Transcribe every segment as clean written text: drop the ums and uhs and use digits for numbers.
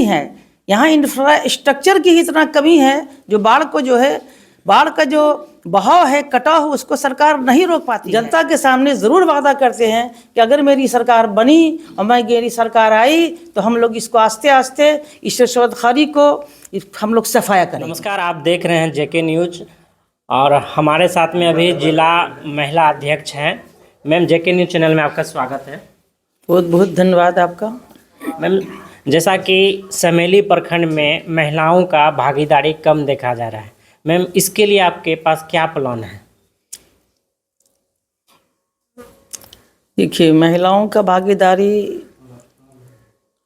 है, यहाँ इंफ्रास्ट्रक्चर की ही इतना कमी है जो बाढ़ को जो है, बाढ़ का जो बहाव है, कटाव उसको सरकार नहीं रोक पाती। जनता के सामने ज़रूर वादा करते हैं कि अगर मेरी सरकार बनी और मेरी सरकार आई तो हम लोग इसको आस्ते आस्ते इस रिश्वतखोरी को हम लोग सफाया करें। नमस्कार, आप देख रहे हैं जेके न्यूज और हमारे साथ में अभी जिला महिला अध्यक्ष हैं। मैम, जेके न्यूज चैनल में आपका स्वागत है। बहुत बहुत धन्यवाद आपका। मैम, जैसा कि समेली प्रखंड में महिलाओं का भागीदारी कम देखा जा रहा है, मैम इसके लिए आपके पास क्या प्लान है? देखिए, महिलाओं का भागीदारी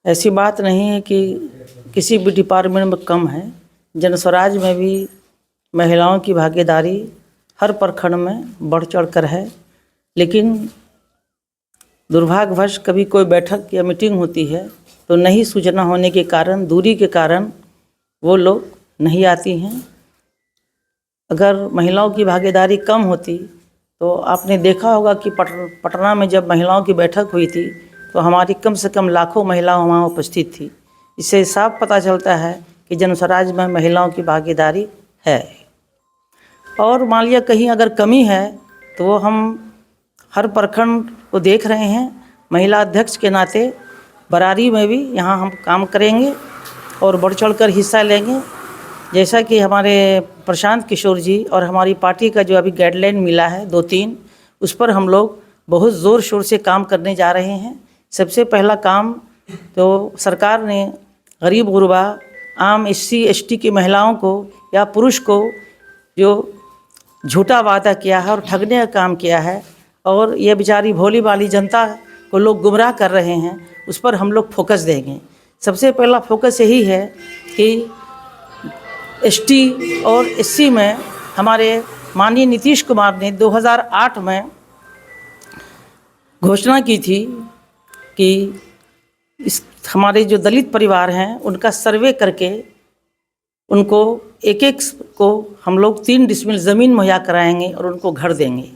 ऐसी बात नहीं है कि किसी भी डिपार्टमेंट में कम है। जन स्वराज में भी महिलाओं की भागीदारी हर प्रखंड में बढ़ चढ़ कर है, लेकिन दुर्भाग्यवश कभी कोई बैठक या मीटिंग होती है तो नहीं सूचना होने के कारण, दूरी के कारण वो लोग नहीं आती हैं। अगर महिलाओं की भागीदारी कम होती तो आपने देखा होगा कि पटना में जब महिलाओं की बैठक हुई थी तो हमारी कम से कम लाखों महिलाएं वहाँ उपस्थित थी। इससे साफ पता चलता है कि जन स्वराज में महिलाओं की भागीदारी है। और मान लिया कहीं अगर कमी है तो वो हम हर प्रखंड को देख रहे हैं। महिला अध्यक्ष के नाते बरारी में भी यहाँ हम काम करेंगे और बढ़ चढ़ कर हिस्सा लेंगे। जैसा कि हमारे प्रशांत किशोर जी और हमारी पार्टी का जो अभी गाइडलाइन मिला है 2-3, उस पर हम लोग बहुत ज़ोर शोर से काम करने जा रहे हैं। सबसे पहला काम तो सरकार ने गरीब गुरबा, आम SC ST की महिलाओं को या पुरुष को जो झूठा वादा किया है और ठगने का काम किया है और ये बेचारी भोली भाली जनता को लोग गुमराह कर रहे हैं, उस पर हम लोग फोकस देंगे। सबसे पहला फोकस यही है कि ST और SC में हमारे माननीय नीतीश कुमार ने 2008 में घोषणा की थी कि इस हमारे जो दलित परिवार हैं उनका सर्वे करके उनको एक को हम लोग 3 डिसमिल ज़मीन मुहैया कराएंगे और उनको घर देंगे।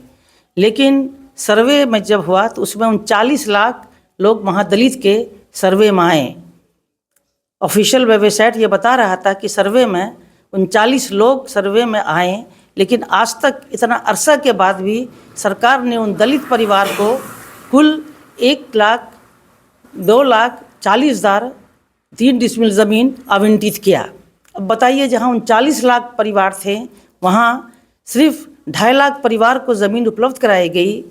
लेकिन सर्वे में जब हुआ तो उसमें 39 लाख लोग वहाँ दलित के सर्वे में आए। ऑफिशियल वेबसाइट ये बता रहा था कि सर्वे में 39 लोग सर्वे में आए, लेकिन आज तक इतना अरसा के बाद भी सरकार ने उन दलित परिवार को कुल 1,02,40,000 3 डिसमिल ज़मीन आवंटित किया। अब बताइए, जहाँ 39 लाख परिवार थे वहाँ सिर्फ 2.5 लाख परिवार को ज़मीन उपलब्ध कराई गई,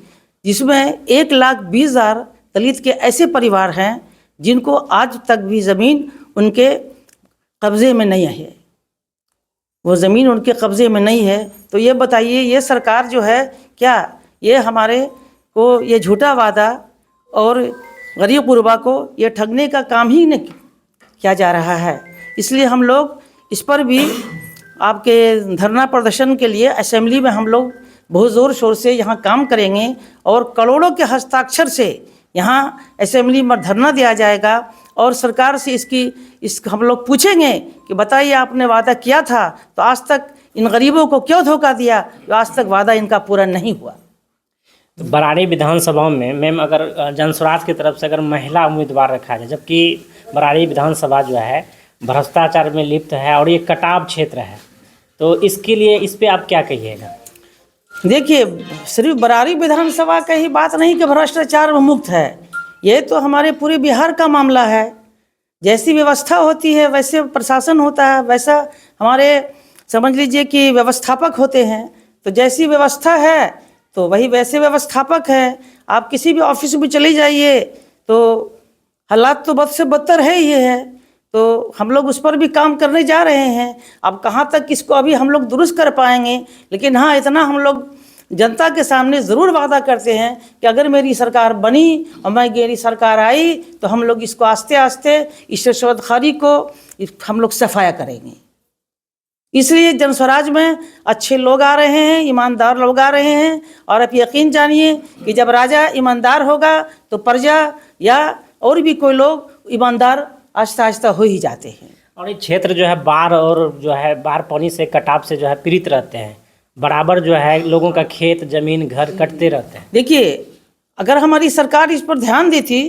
जिसमें 1,20,000 दलित के ऐसे परिवार हैं जिनको आज तक भी ज़मीन उनके कब्ज़े में नहीं है। वो ज़मीन उनके कब्ज़े में नहीं है। तो ये बताइए, ये सरकार जो है क्या ये हमारे को ये झूठा वादा और गरीब गुरबा को ये ठगने का काम ही नहीं किया जा रहा है। इसलिए हम लोग इस पर भी आपके धरना प्रदर्शन के लिए असेंबली में हम लोग बहुत ज़ोर शोर से यहाँ काम करेंगे और करोड़ों के हस्ताक्षर से यहाँ असेंबली में धरना दिया जाएगा और सरकार से इस हम लोग पूछेंगे कि बताइए, आपने वादा किया था तो आज तक इन गरीबों को क्यों धोखा दिया, जो आज तक वादा इनका पूरा नहीं हुआ। तो बरारी विधानसभा में मैम अगर जनस्वराज की तरफ से अगर महिला उम्मीदवार रखा जाए, जबकि बरारी विधानसभा जो है भ्रष्टाचार में लिप्त है और ये कटाव क्षेत्र है, तो इसके लिए इस पे आप क्या कहिएगा? देखिए, सिर्फ बरारी विधानसभा का ही बात नहीं कि भ्रष्टाचार में मुक्त है, ये तो हमारे पूरे बिहार का मामला है। जैसी व्यवस्था होती है वैसे प्रशासन होता है, वैसा हमारे समझ लीजिए कि व्यवस्थापक होते हैं। तो जैसी व्यवस्था है तो वही वैसे व्यवस्थापक है। आप किसी भी ऑफिस में चले जाइए तो हालात तो बद से बदतर है ही है। तो हम लोग उस पर भी काम करने जा रहे हैं। अब कहाँ तक इसको अभी हम लोग दुरुस्त कर पाएंगे, लेकिन हाँ, इतना हम लोग जनता के सामने ज़रूर वादा करते हैं कि अगर मेरी सरकार बनी और मेरी सरकार आई तो हम लोग इसको आस्ते आस्ते इस रिश्वतखोरी को हम लोग सफाया करेंगे। इसलिए जन स्वराज में अच्छे लोग आ रहे हैं, ईमानदार लोग आ रहे हैं। और आप यकीन जानिए कि जब राजा ईमानदार होगा तो प्रजा या और भी कोई लोग ईमानदार आहिस्ता आहिस्ता हो ही जाते हैं। और ये क्षेत्र जो है बाढ़ और जो है बाढ़ पानी से कटाव से जो है पीड़ित रहते हैं, बराबर जो है लोगों का खेत जमीन घर कटते रहते हैं। देखिए, अगर हमारी सरकार इस पर ध्यान देती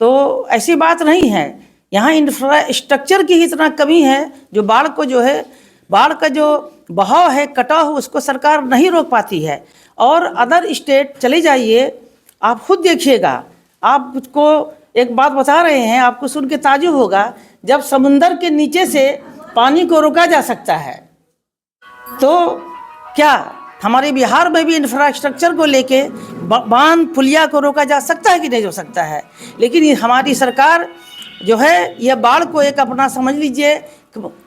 तो ऐसी बात नहीं है। यहाँ इंफ्रास्ट्रक्चर की ही इतना कमी है, जो बाढ़ को जो है, बाढ़ का जो बहाव है, कटाव, उसको सरकार नहीं रोक पाती है। और अदर स्टेट चले जाइए, आप खुद देखिएगा, आपको एक बात बता रहे हैं, आपको सुन के ताज्जुब होगा, जब समुंदर के नीचे से पानी को रोका जा सकता है, तो क्या हमारे बिहार में भी इंफ्रास्ट्रक्चर को लेके बांध पुलिया को रोका जा सकता है कि नहीं हो सकता है? लेकिन ये हमारी सरकार जो है, ये बाढ़ को एक अपना समझ लीजिए,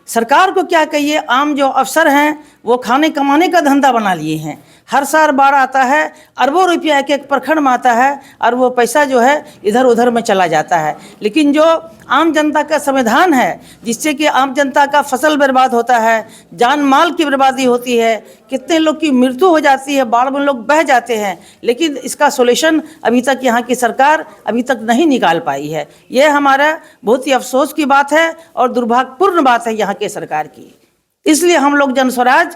सरकार को क्या कहिए, आम जो अफसर हैं वो खाने कमाने का धंधा बना लिए हैं। हर साल बाढ़ आता है, अरबों रुपया एक एक प्रखंड में आता है, और वो पैसा जो है इधर उधर में चला जाता है। लेकिन जो आम जनता का संविधान है, जिससे कि आम जनता का फसल बर्बाद होता है, जान माल की बर्बादी होती है, कितने लोग की मृत्यु हो जाती है, बाढ़ में लोग बह जाते हैं, लेकिन इसका सोल्यूशन अभी तक यहाँ की सरकार अभी तक नहीं निकाल पाई है। ये हमारा बहुत ही अफसोस की बात है और दुर्भाग्यपूर्ण बात है यहाँ के सरकार की। इसलिए हम लोग जन स्वराज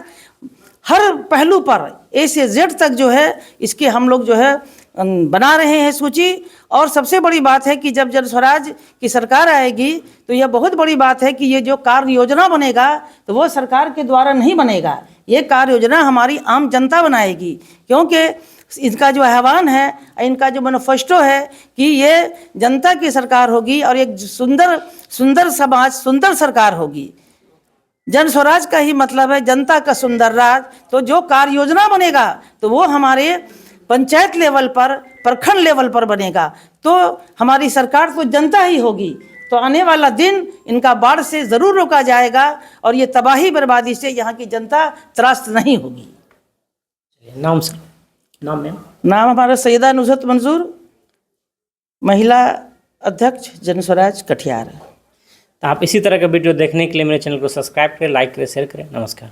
हर पहलू पर ए से जेड तक जो है, इसके हम लोग जो है बना रहे हैं सूची। और सबसे बड़ी बात है कि जब जन स्वराज की सरकार आएगी, तो यह बहुत बड़ी बात है कि ये जो कार्य योजना बनेगा, तो वो सरकार के द्वारा नहीं बनेगा, ये कार्य योजना हमारी आम जनता बनाएगी। क्योंकि इनका जो आह्वान है, इनका जो मैनिफेस्टो है कि ये जनता की सरकार होगी और एक सुंदर सुंदर समाज, सुंदर सरकार होगी। जन स्वराज का ही मतलब है जनता का सुंदर राज। तो जो कार्य योजना बनेगा, तो वो हमारे पंचायत लेवल पर, प्रखंड लेवल पर बनेगा, तो हमारी सरकार तो जनता ही होगी। तो आने वाला दिन इनका बाढ़ से ज़रूर रोका जाएगा और ये तबाही बर्बादी से यहाँ की जनता त्रस्त नहीं होगी। नाम सर, नाम मैम? नाम हमारा सैयदा नुसरत मंजूर, महिला अध्यक्ष जन स्वराज कटिहार। तो आप इसी तरह का वीडियो देखने के लिए मेरे चैनल को सब्सक्राइब करें, लाइक करें, शेयर करें। नमस्कार।